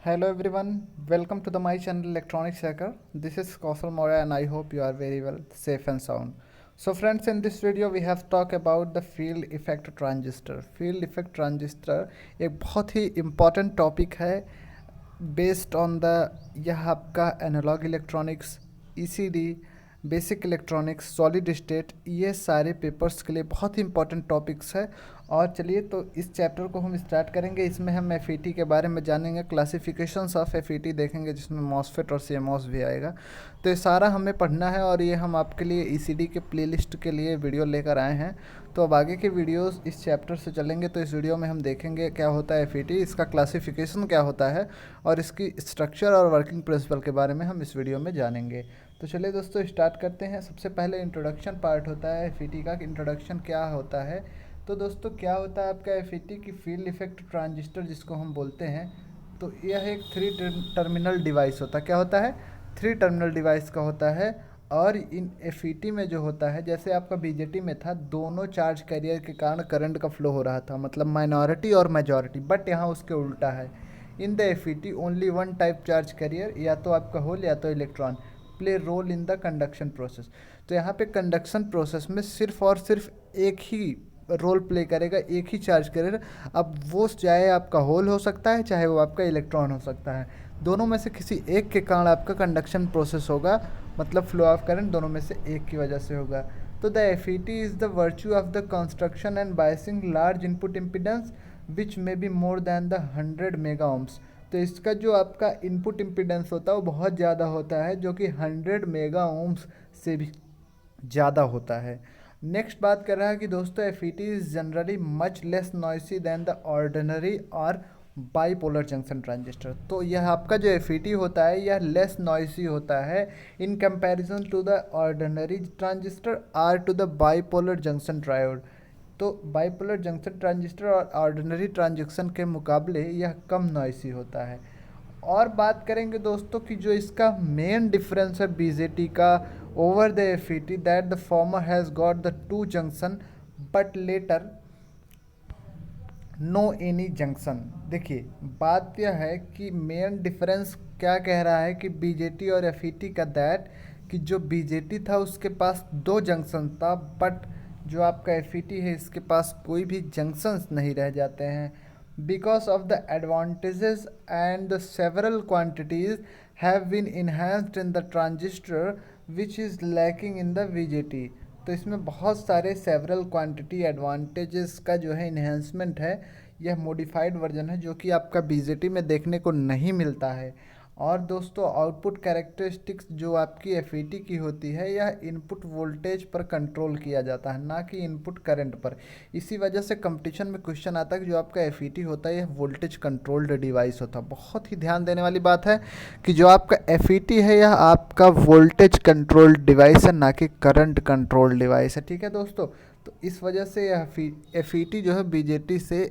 Hello everyone, welcome to my channel Electronics Hacker. This is Kausal Moria and I hope you are very well, safe and sound. So friends, in this video we have talked about the field effect transistor. Field effect transistor एक बहुत ही important topic है based on the यह आपका analog electronics ECD basic electronics solid state ये सारे papers के लिए बहुत ही इंपॉर्टेंट टॉपिक्स है। और चलिए तो इस चैप्टर को हम स्टार्ट करेंगे। इसमें हम एफईटी के बारे में जानेंगे, क्लासिफिकेशंस ऑफ एफईटी देखेंगे जिसमें मॉसफेट और सीएमओएस भी आएगा। तो ये सारा हमें पढ़ना है और ये हम आपके लिए ईसीडी के प्लेलिस्ट के लिए वीडियो लेकर आए हैं। तो अब आगे के वीडियोस इस चैप्टर से चलेंगे। तो इस वीडियो में हम देखेंगे क्या होता है एफईटी, इसका क्लासिफिकेशन क्या होता है और इसकी स्ट्रक्चर और वर्किंग प्रिंसिपल के बारे में हम इस वीडियो में जानेंगे। तो चलिए दोस्तों स्टार्ट करते हैं। सबसे पहले इंट्रोडक्शन पार्ट होता है एफईटी का, इंट्रोडक्शन क्या होता है। तो दोस्तों क्या होता है आपका एफईटी की फील्ड इफेक्ट ट्रांजिस्टर जिसको हम बोलते हैं। तो यह एक थ्री टर्मिनल डिवाइस होता है। क्या होता है? थ्री टर्मिनल डिवाइस का होता है। और इन एफईटी में जो होता है, जैसे आपका बीजेटी में था, दोनों चार्ज कैरियर के कारण करंट का फ्लो हो रहा था, मतलब माइनॉरिटी और मेजॉरिटी। बट यहाँ उसके उल्टा है। In the FET only one type charge carrier, या तो आपका होल या तो electron, play role in the conduction process. तो यहाँ पे कंडक्शन प्रोसेस में सिर्फ और सिर्फ एक ही रोल प्ले करेगा, एक ही चार्ज करेगा। अब वो चाहे आपका होल हो सकता है, चाहे वो आपका इलेक्ट्रॉन हो सकता है। दोनों में से किसी एक के कारण आपका कंडक्शन प्रोसेस होगा, मतलब फ्लो ऑफ करंट दोनों में से एक की वजह से होगा। तो the FET is the virtue of the construction and biasing large input impedance which may be more than the 100 mega ohms. तो इसका जो आपका इनपुट इम्पिडेंस होता है वो बहुत ज़्यादा होता है, जो कि 100 मेगा ओम्स से भी ज़्यादा होता है। नेक्स्ट बात कर रहा है कि दोस्तों FET is generally much less noisy than the ordinary और बाईपोलर जंक्शन ट्रांजिस्टर। तो यह आपका जो एफईटी होता है यह लेस नॉइसी होता है in comparison to the ordinary transistor or to the bipolar junction triode. तो बाईपोलर जंक्शन ट्रांजिस्टर और ऑर्डिनरी ट्रांजिस्टर के मुकाबले यह कम नॉइसी होता है। और बात करेंगे दोस्तों कि जो इसका मेन डिफरेंस है बीजेटी का over the FET, that the former has got the two junction but latter no any junction. देखिए बात यह है कि मेन डिफरेंस क्या कह रहा है कि बीजेटी और एफईटी का, दैट कि जो बीजेटी था उसके पास दो जंक्शन था, बट जो आपका एफईटी है इसके पास कोई भी जंक्शंस नहीं रह जाते हैं। Because of the advantages and the several quantities have been enhanced in the transistor which is lacking in the BJT. तो इसमें बहुत सारे सेवरल क्वांटिटी एडवांटेजेस का जो है इन्हेंसमेंट है, यह मॉडिफाइड वर्जन है जो कि आपका बीजेटी में देखने को नहीं मिलता है। और दोस्तों आउटपुट कैरेक्टरिस्टिक्स जो आपकी एफईटी की होती है यह इनपुट वोल्टेज पर कंट्रोल किया जाता है, ना कि इनपुट करंट पर। इसी वजह से कंपटीशन में क्वेश्चन आता है कि जो आपका एफईटी होता है यह वोल्टेज कंट्रोल्ड डिवाइस होता है। बहुत ही ध्यान देने वाली बात है कि जो आपका एफईटी है यह आपका वोल्टेज कंट्रोल्ड डिवाइस है, ना कि करंट कंट्रोल्ड डिवाइस है। ठीक है दोस्तों, तो इस वजह से यह एफईटी जो है बीजेटी से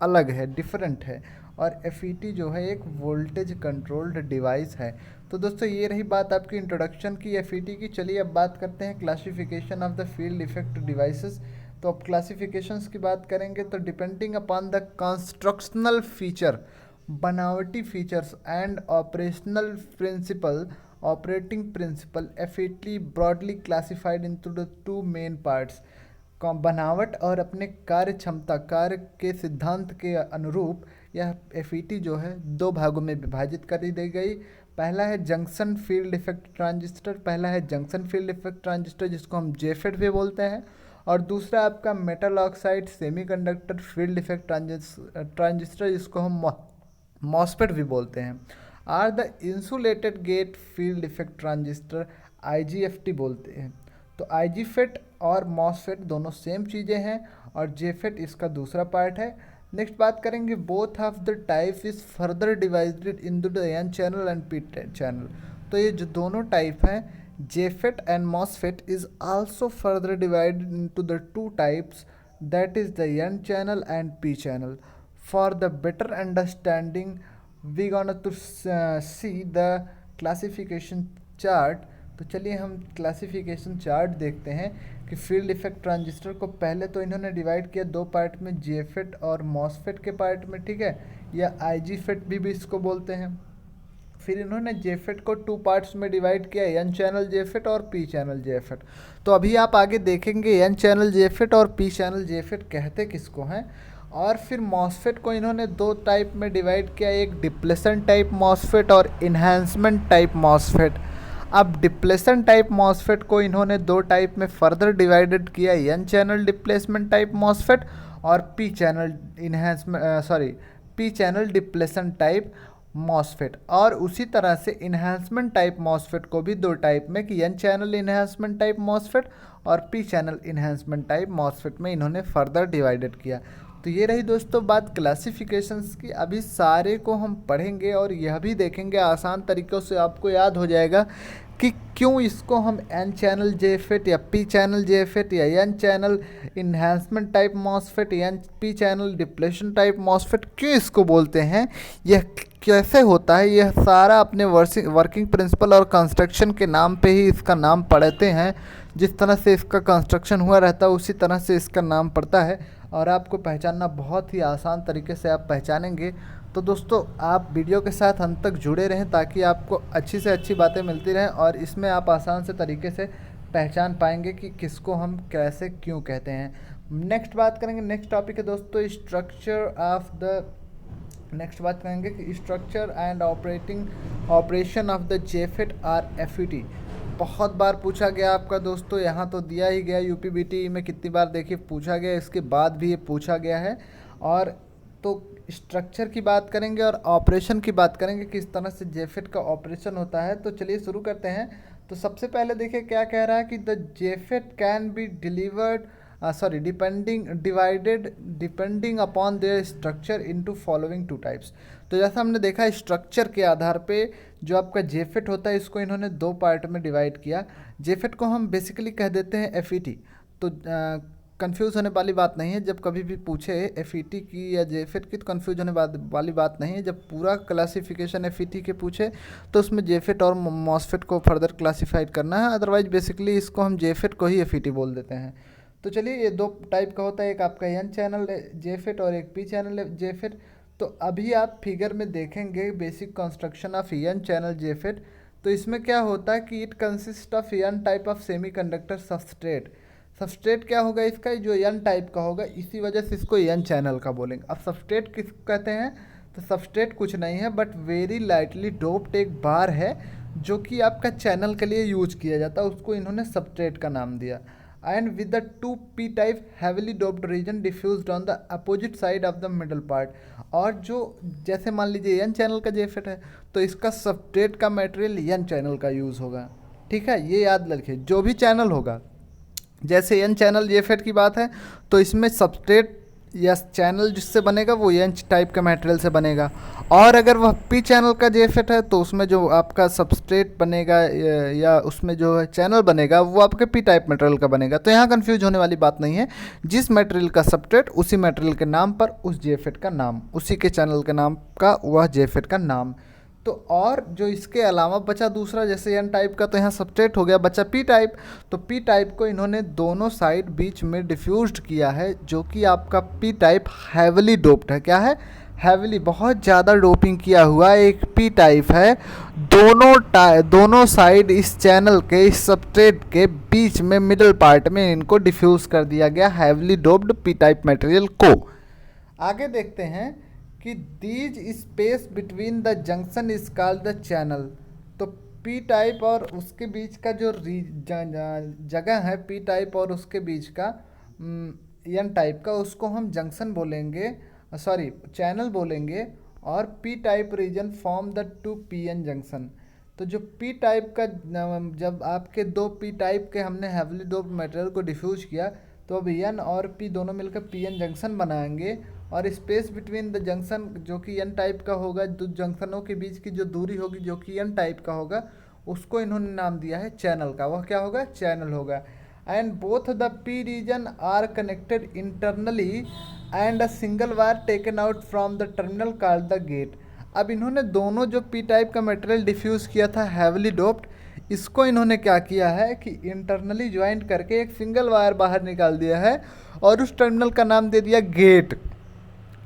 अलग है, डिफरेंट है। और एफईटी जो है एक वोल्टेज कंट्रोल्ड डिवाइस है। तो दोस्तों ये रही बात आपकी इंट्रोडक्शन की एफईटी की। चलिए अब बात करते हैं classification of the field effect devices. तो अब क्लासिफिकेशंस की बात करेंगे तो depending upon the constructional feature, बनावटी features and operating principle FET broadly classified into the two main parts. बनावट और अपने कार्य क्षमता, कार्य के सिद्धांत के अनुरूप यह एफईटी जो है दो भागों में विभाजित कर दी गई। पहला है जंक्शन फील्ड इफेक्ट ट्रांजिस्टर, जिसको हम जेफेट भी बोलते हैं। और दूसरा आपका metal oxide semiconductor field effect transistor, जिसको हम मॉसफेट भी बोलते हैं। Or the insulated gate field effect transistor, IGFET बोलते हैं। तो आईजीफेट और मॉसफेट दोनों सेम चीज़ें हैं और जेफेट इसका दूसरा पार्ट है। नेक्स्ट बात करेंगे both of the type is further divided in the N channel and P channel. तो ये जो दोनों टाइप हैं JFET and MOSFET is also further divided into the two types, that is the N channel and P channel. For the better understanding we gonna to see the classification chart. तो चलिए हम classification chart देखते हैं कि field effect transistor को पहले तो इन्होंने डिवाइड किया दो पार्ट में, जेफेट और मॉसफेट के पार्ट में। ठीक है, या IGFET भी इसको बोलते हैं। फिर इन्होंने जेफेट को 2 पार्ट्स में डिवाइड किया, एन चैनल जेफेट और पी चैनल जेफेट। तो अभी आप आगे देखेंगे एन चैनल जेफेट और पी चैनल जेफेट कहते किसको हैं। और फिर मॉसफेट को इन्होंने 2 टाइप में डिवाइड किया, एक डिप्लेशन टाइप मॉसफेट और इन्हांसमेंट टाइप मॉसफेट। अब डिप्लेशन टाइप मॉसफेट को इन्होंने 2 टाइप में फर्दर डिवाइडेड किया, N channel displacement type MOSFET और P channel depletion type MOSFET. और उसी तरह से इन्हांसमेंट टाइप मॉसफेट को भी 2 टाइप में कि N channel enhancement type MOSFET और P channel enhancement type MOSFET में इन्होंने फर्दर डिवाइडेड किया। तो ये रही दोस्तों बात क्लासिफिकेशंस की। अभी सारे को हम पढ़ेंगे और यह भी देखेंगे, आसान तरीक़ों से आपको याद हो जाएगा कि क्यों इसको हम एन चैनल जेफेट या पी चैनल जेफेट या N channel enhancement type MOSFET या P channel depletion type MOSFET क्यों इसको बोलते हैं, यह कैसे होता है, यह सारा अपने वर्किंग प्रिंसिपल और कंस्ट्रक्शन के नाम पे ही इसका नाम पढ़ते हैं। जिस तरह से इसका कंस्ट्रक्शन हुआ रहता है उसी तरह से इसका नाम पड़ता है और आपको पहचानना बहुत ही आसान तरीके से आप पहचानेंगे। तो दोस्तों आप वीडियो के साथ अंत तक जुड़े रहें ताकि आपको अच्छी से अच्छी बातें मिलती रहें और इसमें आप आसान से तरीके से पहचान पाएंगे कि किसको हम कैसे क्यों कहते हैं। नेक्स्ट बात करेंगे, नेक्स्ट टॉपिक है दोस्तों नेक्स्ट बात करेंगे कि structure and operation of the JFET or FET। बहुत बार पूछा गया आपका दोस्तों, यहाँ तो दिया ही गया, UPBT में कितनी बार देखिए पूछा गया, इसके बाद भी ये पूछा गया है। और तो स्ट्रक्चर की बात करेंगे और ऑपरेशन की बात करेंगे, किस तरह से जेफेट का ऑपरेशन होता है। तो चलिए शुरू करते हैं। तो सबसे पहले देखिए क्या कह रहा है कि the JFET can be depending upon their structure into following 2 types. तो जैसा हमने देखा स्ट्रक्चर के आधार पे जो आपका जेफेट होता है इसको इन्होंने 2 पार्ट में डिवाइड किया। जेफेट को हम बेसिकली कह देते हैं FET। तो कंफ्यूज होने वाली बात नहीं है, जब कभी भी पूछे FET की या जेफेट की तो कंफ्यूज होने वाली बात नहीं है। जब पूरा क्लासिफिकेशन FET के पूछे तो उसमें जेफेट और मॉसफेट को फर्दर क्लासीफाइड करना है, अदरवाइज बेसिकली इसको हम जेफेट को ही FET बोल देते हैं। तो चलिए ये 2 टाइप का होता है, एक आपका एन चैनल जेफेट और एक पी चैनल जेफेट। तो अभी आप फिगर में देखेंगे basic construction of N channel JFET. तो इसमें क्या होता है कि it consist of N type of semiconductor substrate. Substrate क्या होगा इसका, जो एन टाइप का होगा, इसी वजह से इसको एन चैनल का बोलेंगे। अब सबस्ट्रेट किस कहते हैं, तो सबस्ट्रेट कुछ नहीं है बट वेरी लाइटली डोप्ड एक बार है जो कि आपका चैनल के लिए यूज किया जाता है, उसको इन्होंने सबस्ट्रेट का नाम दिया। And with the 2 p type heavily doped region diffused on the opposite side of the middle part. और जो जैसे मान लीजिए एन चैनल का जेफेट है तो इसका सबस्ट्रेट का मटेरियल एन चैनल का यूज़ होगा। ठीक है, ये याद रखिए, जो भी चैनल होगा, जैसे एन चैनल जेफेट की बात है तो इसमें सबस्ट्रेट या चैनल जिससे बनेगा वो एन टाइप का मटेरियल से बनेगा। और अगर वह पी चैनल का जेफेट है तो उसमें जो आपका सबस्ट्रेट बनेगा या उसमें जो है चैनल बनेगा वो आपके पी टाइप मटेरियल का बनेगा। तो यहाँ कंफ्यूज होने वाली बात नहीं है, जिस मटेरियल का सबस्ट्रेट उसी मटेरियल के नाम पर उस जेफेट का नाम, उसी के चैनल के नाम का वह जेफेट का नाम। तो और जो इसके अलावा बचा दूसरा, जैसे एन टाइप का तो यहाँ सबस्ट्रेट हो गया, बचा पी टाइप। तो पी टाइप को इन्होंने दोनों साइड बीच में डिफ्यूज्ड किया है, जो कि आपका पी टाइप हैविली डोप्ड है। क्या है, हैविली, बहुत ज़्यादा डोपिंग किया हुआ एक पी टाइप है। दोनों साइड इस चैनल के, इस सबस्ट्रेट के बीच में मिडल पार्ट में इनको डिफ्यूज़ कर दिया गया heavily doped P type material को। आगे देखते हैं कि these space between the junction is called the channel. तो पी टाइप और उसके बीच का जो जगह है, पी टाइप और उसके बीच का एन टाइप का, उसको हम जंक्शन बोलेंगे, चैनल बोलेंगे। और P type region form the 2 PN junction. तो जो पी टाइप का, जब आपके 2 पी टाइप के हमने हैविली डोप्ड मटेरियल को डिफ्यूज किया तो अब एन और पी दोनों मिलकर PN जंक्शन बनाएंगे। और स्पेस बिटवीन द जंक्शन जो कि एन टाइप का होगा, दो जंक्शनों के बीच की जो दूरी होगी जो कि एन टाइप का होगा, उसको इन्होंने नाम दिया है चैनल का। वह क्या होगा, चैनल होगा। And both the P region are connected internally and a single wire taken out from the terminal called the gate. अब इन्होंने दोनों जो पी टाइप का मटेरियल डिफ्यूज़ किया था हैविली डोप्ड, इसको इन्होंने क्या किया है कि इंटरनली ज्वाइंट करके एक सिंगल वायर बाहर निकाल दिया है और उस टर्मिनल का नाम दे दिया गेट।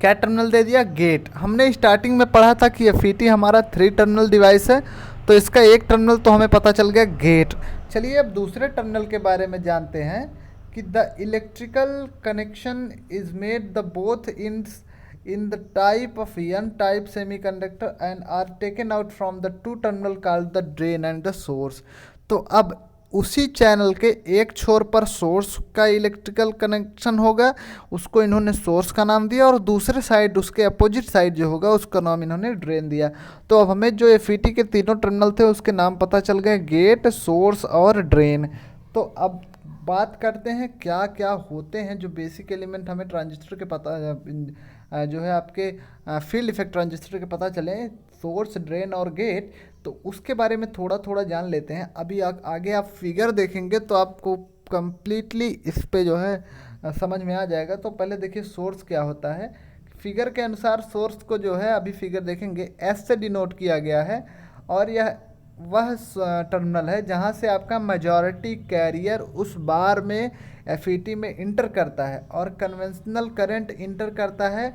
क्या टर्मिनल दे दिया, गेट। हमने स्टार्टिंग में पढ़ा था कि एफईटी हमारा 3 टर्मिनल डिवाइस है, तो इसका एक टर्मिनल तो हमें पता चल गया, गेट। चलिए अब दूसरे टर्मिनल के बारे में जानते हैं कि the electrical connection is made the both in the type of n type semiconductor and are taken out from the two terminal called the drain and the source. तो अब उसी चैनल के एक छोर पर सोर्स का इलेक्ट्रिकल कनेक्शन होगा, उसको इन्होंने सोर्स का नाम दिया, और दूसरे साइड उसके अपोजिट साइड जो होगा उसका नाम इन्होंने ड्रेन दिया। तो अब हमें जो एफईटी के तीनों टर्मिनल थे उसके नाम पता चल गए, गेट, सोर्स और ड्रेन। तो अब बात करते हैं क्या क्या होते हैं जो बेसिक एलिमेंट हमें ट्रांजिस्टर के पता जो है आपके फील्ड इफेक्ट ट्रांजिस्टर के पता चले, सोर्स, ड्रेन और गेट। तो उसके बारे में थोड़ा थोड़ा जान लेते हैं। अभी आगे आप फिगर देखेंगे तो आपको कम्प्लीटली इस पे जो है समझ में आ जाएगा। तो पहले देखिए सोर्स क्या होता है। फिगर के अनुसार सोर्स को जो है, अभी फिगर देखेंगे, एस से डिनोट किया गया है, और यह वह टर्मिनल है जहां से आपका मेजॉरिटी कैरियर उस बार में एफईटी में इंटर करता है, और कन्वेंशनल करंट इंटर करता है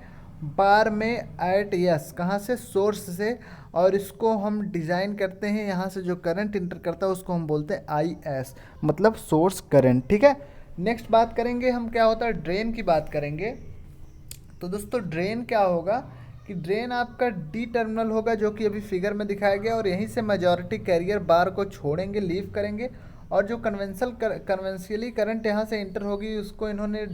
बार में एट एस, कहाँ से, सोर्स से। और इसको हम डिज़ाइन करते हैं, यहाँ से जो करंट इंटर करता है उसको हम बोलते हैं आई एस, मतलब सोर्स करंट। ठीक है, नेक्स्ट बात करेंगे हम क्या होता है, ड्रेन की बात करेंगे। तो दोस्तों ड्रेन क्या होगा कि ड्रेन आपका डी टर्मिनल होगा, जो कि अभी फिगर में दिखाया गया, और यहीं से मेजॉरिटी कैरियर बार को छोड़ेंगे, लीव करेंगे, और जो कन्वेंशियली करंट यहाँ से इंटर होगी उसको इन्होंने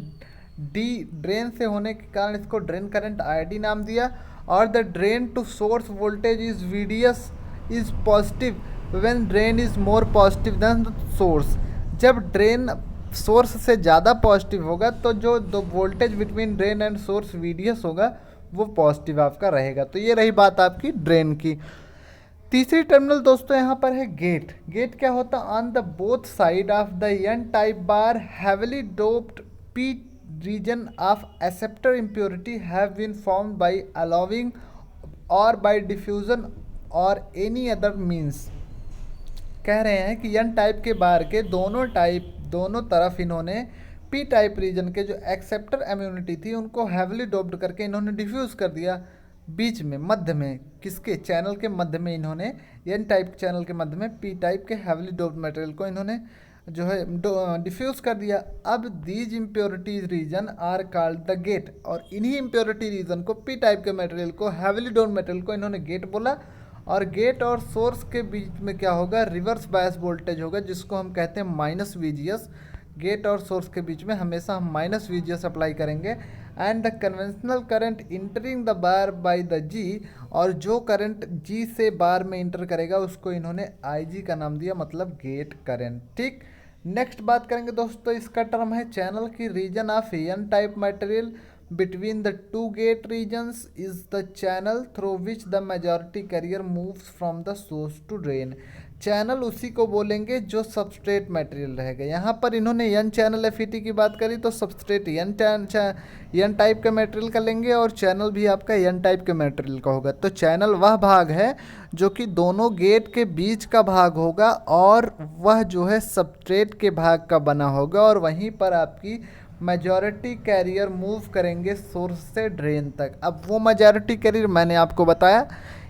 डी ड्रेन से होने के कारण इसको ड्रेन करंट आईडी नाम दिया। और the drain to source voltage is VDS is positive when drain is more positive then source. जब ड्रेन सोर्स से ज़्यादा पॉजिटिव होगा तो जो दो voltage between drain and source VDS होगा वो पॉजिटिव आपका रहेगा। तो ये रही बात आपकी ड्रेन की। तीसरी टर्मिनल दोस्तों यहाँ पर है गेट। गेट क्या होता है, on the both side of the N type bar heavily doped P region of acceptor impurity have been formed by allowing or by diffusion or any other means। कह रहे हैं कि एन टाइप के बार के दोनों तरफ इन्होंने पी टाइप रीजन के जो एक्सेप्टर इम्यूनिटी थी उनको हैवली डोप्ड करके इन्होंने डिफ्यूज कर दिया बीच में, मध्य में, किसके, चैनल के मध्य में। इन्होंने एन टाइप चैनल के मध्य में पी टाइप के हैवली डोप्ड मटेरियल को इन्होंने जो है डिफ्यूज कर दिया। अब these impurities region are called the gate, और इन्हीं इम्प्योरिटी रीजन को, पी टाइप के मटेरियल को, हैविली डोन मटेरियल को इन्होंने गेट बोला। और गेट और सोर्स के बीच में क्या होगा, रिवर्स बायस वोल्टेज होगा, जिसको हम कहते हैं माइनस वीजीएस। गेट और सोर्स के बीच में हमेशा हम माइनस वीजीएस अप्लाई करेंगे। And the conventional current entering the bar by the G, और जो करंट जी से बार में इंटर करेगा उसको इन्होंने आई जी का नाम दिया, मतलब गेट करंट। ठीक, नेक्स्ट बात करेंगे दोस्तों, इसका टर्म है चैनल की region of N type material between the two gate regions is the channel through which the majority carrier moves from the source to drain. Channel उसी को बोलेंगे जो सबस्ट्रेट मटेरियल रहेगा। यहाँ पर इन्होंने एन चैनल एफईटी की बात करी तो सबस्ट्रेट एन टाइप का मटेरियल का लेंगे, और चैनल भी आपका एन टाइप के मटेरियल का होगा। तो चैनल वह भाग है जो कि दोनों गेट के बीच का भाग होगा, और वह जो है सबस्ट्रेट के भाग का बना होगा, और वहीं पर आपकी मेजॉरिटी कैरियर मूव करेंगे सोर्स से ड्रेन तक। अब वो मेजॉरिटी कैरियर मैंने आपको बताया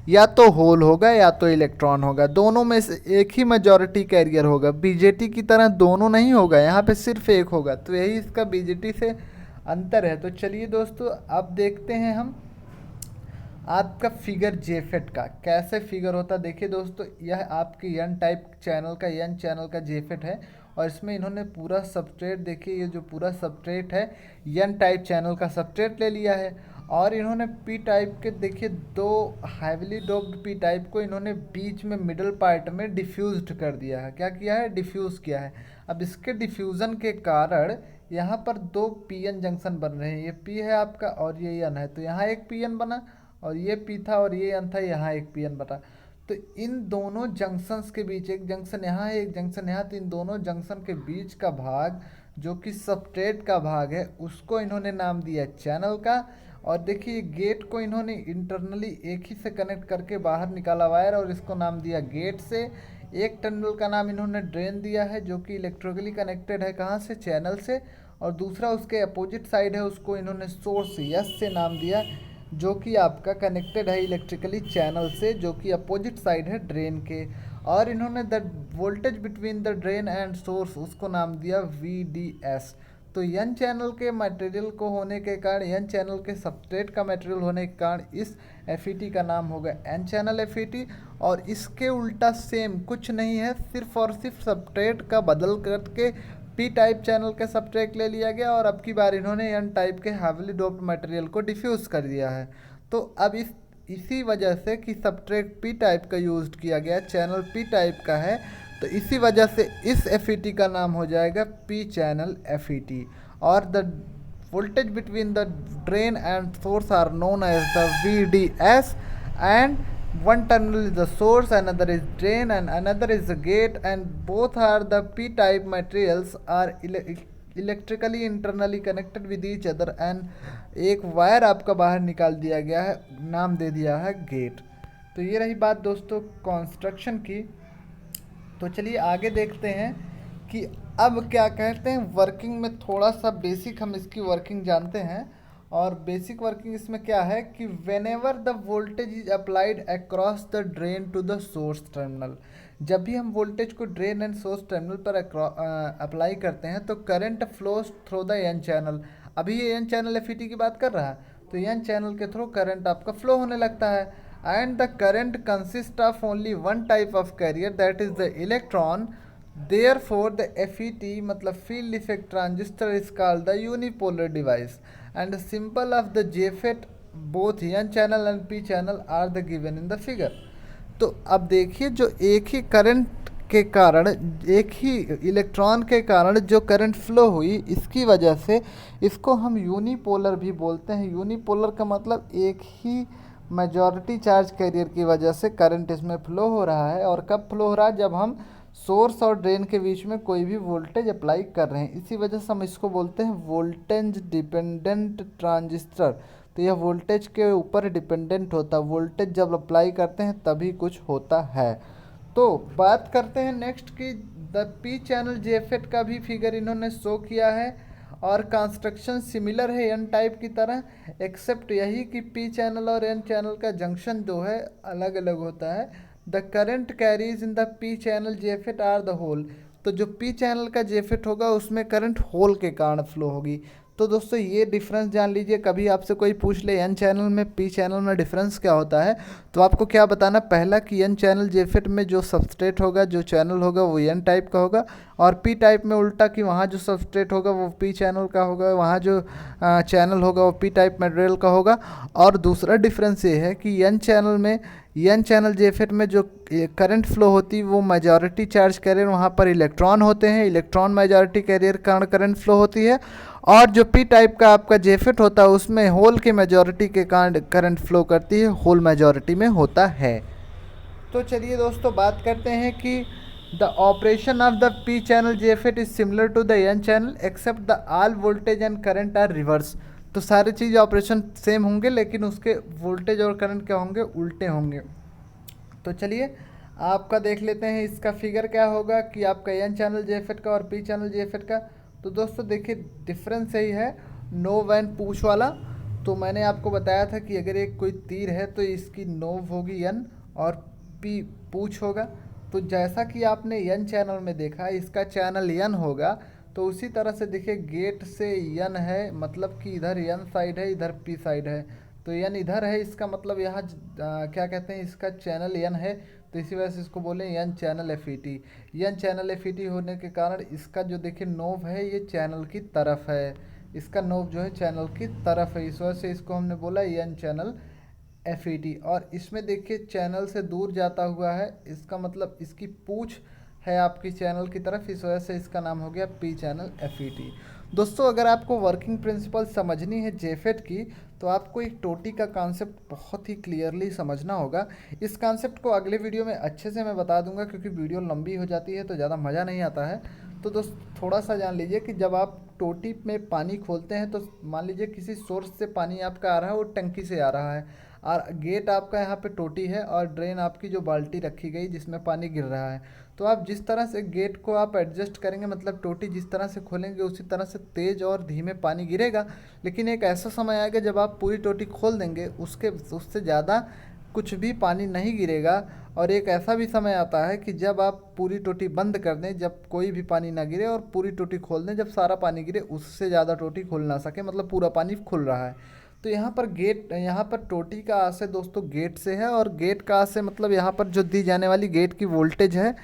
या तो होल होगा या तो इलेक्ट्रॉन होगा, दोनों में से एक ही मेजॉरिटी कैरियर होगा। बीजेटी की तरह दोनों नहीं होगा, यहाँ पे सिर्फ एक होगा, तो यही इसका बीजेटी से अंतर है। तो चलिए दोस्तों अब देखते हैं हम आपका फिगर जेफेट का कैसे फिगर होता। देखिए दोस्तों, यह आपकी एन टाइप चैनल का, एन चैनल का जेफेट है, और इसमें इन्होंने पूरा सबस्ट्रेट, देखिए ये जो पूरा सबस्ट्रेट है एन टाइप चैनल का सबस्ट्रेट ले लिया है, और इन्होंने पी टाइप के, देखिए दो हैविली डोप्ड पी टाइप को इन्होंने बीच में मिडल पार्ट में डिफ्यूज्ड कर दिया है। क्या किया है, डिफ्यूज़ किया है। अब इसके डिफ्यूज़न के कारण यहाँ पर दो पी एन जंक्शन बन रहे हैं, ये पी है आपका और ये एन है, तो यहाँ एक पी एन बना, और ये पी था और ये एन था, यहाँ एक पी एन बना। तो इन दोनों जंक्शंस के बीच, एक जंक्शन यहाँ है एक जंक्शन यहाँ, तो इन दोनों जंक्शन के बीच का भाग जो कि सबस्ट्रेट का भाग है उसको इन्होंने नाम दिया चैनल का। और देखिए गेट को इन्होंने इंटरनली एक ही से कनेक्ट करके बाहर निकाला वायर, और इसको नाम दिया गेट से। एक टर्मिनल का नाम इन्होंने ड्रेन दिया है जो कि इलेक्ट्रिकली कनेक्टेड है, कहाँ से, चैनल से, और दूसरा उसके अपोजिट साइड है, उसको इन्होंने सोर्स यस से नाम दिया, जो कि आपका कनेक्टेड है इलेक्ट्रिकली चैनल से, जो कि अपोजिट साइड है ड्रेन के। और इन्होंने the voltage between the drain and source उसको नाम दिया VDS। तो एन चैनल के मटेरियल को होने के कारण, एन चैनल के सबस्ट्रेट का मटेरियल होने के कारण इस FET का नाम होगा एन चैनल FET। और इसके उल्टा सेम कुछ नहीं है, सिर्फ और सिर्फ सबस्ट्रेट का बदल करके P टाइप चैनल का सबस्ट्रेट ले लिया गया और अब की बार इन्होंने एन टाइप के हैवीली डोप्ड मटेरियल को डिफ्यूज़ कर दिया है। तो अब इसी वजह से कि सबस्ट्रेट P टाइप का यूज किया गया, चैनल P टाइप का है, तो इसी वजह से इस FET का नाम हो जाएगा P चैनल FET। और the voltage between the drain and source are known as the VDS, and one terminal is the source, another is drain and another is the gate, and both are the P type materials are electrically internally connected with each other, and एक wire आपका बाहर निकाल दिया गया है, नाम दे दिया है गेट। तो ये रही बात दोस्तों कंस्ट्रक्शन की। तो चलिए आगे देखते हैं कि अब क्या कहते हैं वर्किंग में, थोड़ा सा बेसिक हम इसकी वर्किंग जानते हैं। और बेसिक वर्किंग इसमें क्या है कि whenever the voltage is applied across the drain to the source terminal, जब भी हम वोल्टेज को ड्रेन एंड सोर्स टर्मिनल पर अप्लाई करते हैं तो current flows through the N channel. अभी ये एन चैनल FET की बात कर रहा है, तो एन चैनल के थ्रू करंट आपका फ्लो होने लगता है। And the current consist of only one type of carrier, that is the electron. Therefore, the FET मतलब field effect transistor is called the unipolar device, and the symbol of the JFET both N channel and P channel are the given in the figure। तो अब देखिए, जो एक ही current के कारण, एक ही electron के कारण जो करंट फ्लो हुई, इसकी वजह से इसको हम यूनिपोलर भी बोलते हैं। यूनिपोलर का मतलब एक ही मेजॉरिटी चार्ज कैरियर की वजह से करंट इसमें फ्लो हो रहा है। और कब फ्लो हो रहा है? जब हम सोर्स और ड्रेन के बीच में कोई भी वोल्टेज अप्लाई कर रहे हैं। इसी वजह से हम इसको बोलते हैं वोल्टेज डिपेंडेंट ट्रांजिस्टर। तो यह वोल्टेज के ऊपर डिपेंडेंट होता है, वोल्टेज जब अप्लाई करते हैं तभी कुछ होता है। तो बात करते हैं नेक्स्ट की द P चैनल JFET का भी फिगर इन्होंने शो किया है, और कंस्ट्रक्शन सिमिलर है एन टाइप की तरह, एक्सेप्ट यही कि P चैनल और N चैनल का जंक्शन जो है अलग अलग होता है। The current carries in the P channel JFET are the hole. तो जो P चैनल का JFET होगा उसमें करंट होल के कारण फ्लो होगी। तो दोस्तों ये डिफरेंस जान लीजिए। कभी आपसे कोई पूछ ले N चैनल में P चैनल में डिफरेंस क्या होता है, तो आपको क्या बताना, पहला कि N चैनल JFET में जो सबस्ट्रेट होगा, जो चैनल होगा वो N टाइप का होगा, और P टाइप में उल्टा कि वहाँ जो सबस्ट्रेट होगा वो P चैनल का होगा, वहाँ जो चैनल होगा वो P टाइप मटेरियल का होगा। और दूसरा डिफरेंस ये है कि N चैनल में, N चैनल JFET में जो करंट फ्लो होती है वो मेजॉरिटी चार्ज कैरियर, वहाँ पर इलेक्ट्रॉन होते हैं, इलेक्ट्रॉन मेजॉरिटी कैरियर कारण करंट फ्लो होती है। और जो P टाइप का आपका JFET होता है उसमें होल के मेजॉरिटी के कारण करंट फ्लो करती है, होल मेजॉरिटी में होता है। तो चलिए दोस्तों बात करते हैं कि the operation of the P channel JFET is similar to the N channel except the all voltage and current are reverse. तो सारी चीज़ ऑपरेशन सेम होंगे, लेकिन उसके वोल्टेज और करंट क्या होंगे, उल्टे होंगे। तो चलिए आपका देख लेते हैं इसका फिगर क्या होगा कि आपका N चैनल JFET का और P चैनल JFET का। तो दोस्तों देखिए डिफरेंस यही है, नोव एंड पूछ वाला। तो मैंने आपको बताया था कि अगर एक कोई तीर है तो इसकी नोव होगी N और P पूछ होगा। तो जैसा कि आपने N चैनल में देखा, इसका चैनल N होगा, तो उसी तरह से देखिए गेट से N है, मतलब कि इधर N साइड है, इधर P साइड है। तो N इधर है, इसका मतलब यहाँ क्या कहते हैं, इसका चैनल N है, तो इसी वजह से इसको बोले N channel FET। N channel FET होने के कारण इसका जो देखिए नोव है ये चैनल की तरफ है, इसका नोव जो है चैनल की तरफ है, इस वजह से इसको हमने बोला N चैनल FET। और इसमें देखिए चैनल से दूर जाता हुआ है, इसका मतलब इसकी पूछ है आपकी चैनल की तरफ, इस वजह से इसका नाम हो गया P चैनल FET। दोस्तों अगर आपको वर्किंग प्रिंसिपल समझनी है JFET की, तो आपको एक टोटी का कॉन्सेप्ट बहुत ही क्लियरली समझना होगा। इस कॉन्सेप्ट को अगले वीडियो में अच्छे से मैं बता दूंगा, क्योंकि वीडियो लंबी हो जाती है तो ज़्यादा मज़ा नहीं आता है। तो दोस्त थोड़ा सा जान लीजिए कि जब आप टोटी में पानी खोलते हैं तो मान लीजिए किसी सोर्स से पानी आपका आ रहा है और टंकी से आ रहा है। और गेट आपका यहाँ पे टोटी है और ड्रेन आपकी जो बाल्टी रखी गई जिसमें पानी गिर रहा है। तो आप जिस तरह से गेट को आप एडजस्ट करेंगे, मतलब टोटी जिस तरह से खोलेंगे उसी तरह से तेज़ और धीमे पानी गिरेगा। लेकिन एक ऐसा समय आएगा जब आप पूरी टोटी खोल देंगे, उससे ज़्यादा कुछ भी पानी नहीं गिरेगा। और एक ऐसा भी समय आता है कि जब आप पूरी टोटी बंद कर दें, जब कोई भी पानी ना गिरे, और पूरी टोटी खोल दें जब सारा पानी गिरे, उससे ज़्यादा टोटी खुल ना सके, मतलब पूरा पानी खुल रहा है। तो यहाँ पर टोटी का आशय दोस्तों गेट से है, और गेट का आशय मतलब यहाँ पर जो दी जाने वाली गेट की वोल्टेज है।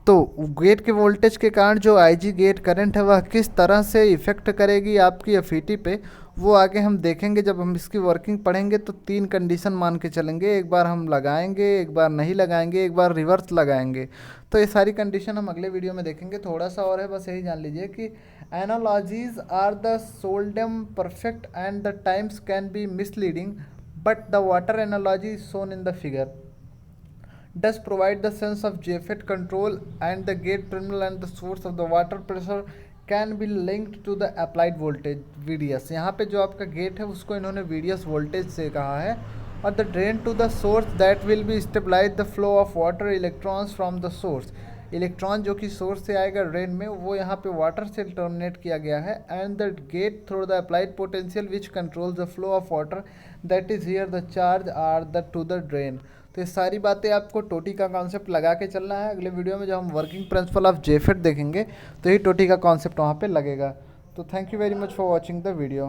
तो गेट के वोल्टेज के कारण जो आईजी गेट करंट है वह किस तरह से इफ़ेक्ट करेगी आपकी एफईटी पे, वो आगे हम देखेंगे। जब हम इसकी वर्किंग पढ़ेंगे तो 3 कंडीशन मान के चलेंगे, एक बार हम लगाएंगे, एक बार नहीं लगाएंगे, एक बार रिवर्स लगाएंगे। तो ये सारी कंडीशन हम अगले वीडियो में देखेंगे। थोड़ा सा और है, बस यही जान लीजिए कि analogies are the seldom perfect and the times can be misleading, but the water analogy is shown in the figure does provide the sense of JFET control, and the gate terminal and the source of the water pressure can be linked to the applied voltage VDS। यहाँ पे जो आपका gate है उसको इन्होंने VDS voltage से कहा है। और the drain to the source that will be stabilize the flow of water electrons from the source. Electron जो कि सोर्स से आएगा ड्रेन में, वो यहाँ पे वाटर से टर्मिनेट किया गया है। And the gate through the applied potential which controls the flow of water that is here the charge are the to the drain. तो ये सारी बातें आपको टोटी का कॉन्सेप्ट लगा के चलना है। अगले वीडियो में जब हम वर्किंग प्रिंसिपल ऑफ जेफेट देखेंगे तो ये टोटी का कॉन्सेप्ट वहाँ पे लगेगा। तो thank you very much for watching the video.